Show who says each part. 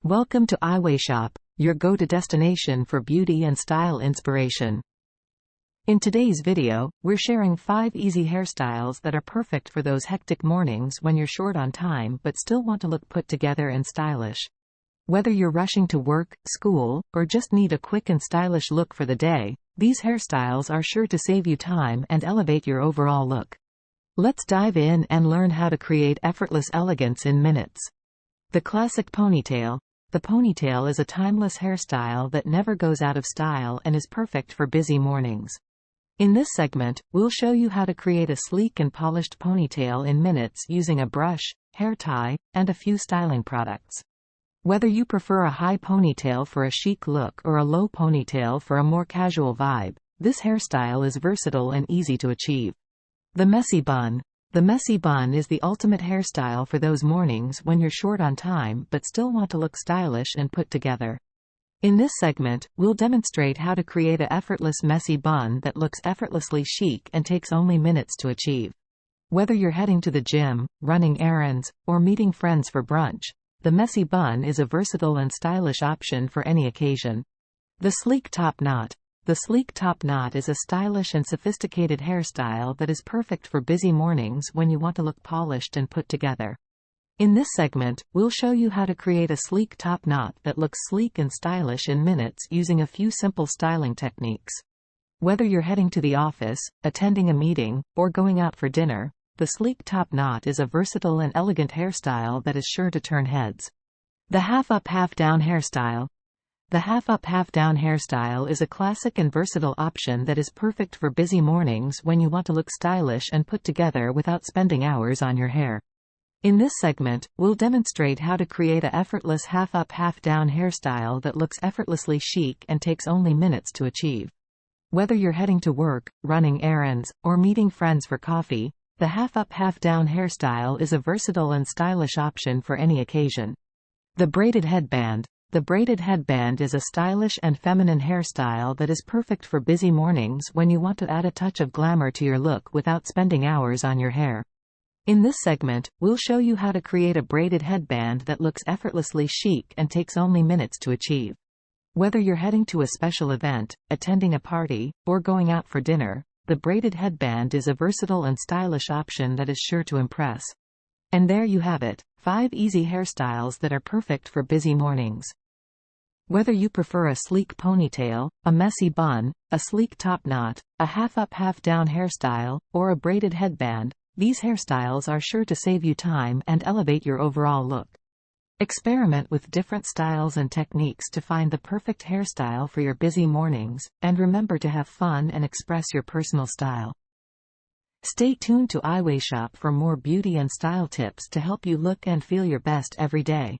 Speaker 1: Welcome to Eiwayshop, your go-to destination for beauty and style inspiration. In today's video, we're sharing 5 easy hairstyles that are perfect for those hectic mornings when you're short on time but still want to look put together and stylish. Whether you're rushing to work, school, or just need a quick and stylish look for the day, these hairstyles are sure to save you time and elevate your overall look. Let's dive in and learn how to create effortless elegance in minutes. The classic ponytail. The ponytail is a timeless hairstyle that never goes out of style and is perfect for busy mornings. In this segment, we'll show you how to create a sleek and polished ponytail in minutes using a brush, hair tie, and a few styling products. Whether you prefer a high ponytail for a chic look or a low ponytail for a more casual vibe, this hairstyle is versatile and easy to achieve. The messy bun. The messy bun is the ultimate hairstyle for those mornings when you're short on time but still want to look stylish and put together. In this segment, we'll demonstrate how to create an effortless messy bun that looks effortlessly chic and takes only minutes to achieve. Whether you're heading to the gym, running errands, or meeting friends for brunch, the messy bun is a versatile and stylish option for any occasion. The sleek top knot. The sleek top knot is a stylish and sophisticated hairstyle that is perfect for busy mornings when you want to look polished and put together. In this segment, we'll show you how to create a sleek top knot that looks sleek and stylish in minutes using a few simple styling techniques. Whether you're heading to the office, attending a meeting, or going out for dinner, the sleek top knot is a versatile and elegant hairstyle that is sure to turn heads. The half-up half-down hairstyle. The half-up half-down hairstyle is a classic and versatile option that is perfect for busy mornings when you want to look stylish and put together without spending hours on your hair. In this segment, we'll demonstrate how to create an effortless half-up half-down hairstyle that looks effortlessly chic and takes only minutes to achieve. Whether you're heading to work, running errands, or meeting friends for coffee, the half-up half-down hairstyle is a versatile and stylish option for any occasion. The braided headband. The braided headband is a stylish and feminine hairstyle that is perfect for busy mornings when you want to add a touch of glamour to your look without spending hours on your hair. In this segment, we'll show you how to create a braided headband that looks effortlessly chic and takes only minutes to achieve. Whether you're heading to a special event, attending a party, or going out for dinner, the braided headband is a versatile and stylish option that is sure to impress. And there you have it, 5 easy hairstyles that are perfect for busy mornings. Whether you prefer a sleek ponytail, a messy bun, a sleek top knot, a half-up half-down hairstyle, or a braided headband, these hairstyles are sure to save you time and elevate your overall look. Experiment with different styles and techniques to find the perfect hairstyle for your busy mornings, and remember to have fun and express your personal style. Stay tuned to Eiwayshop for more beauty and style tips to help you look and feel your best every day.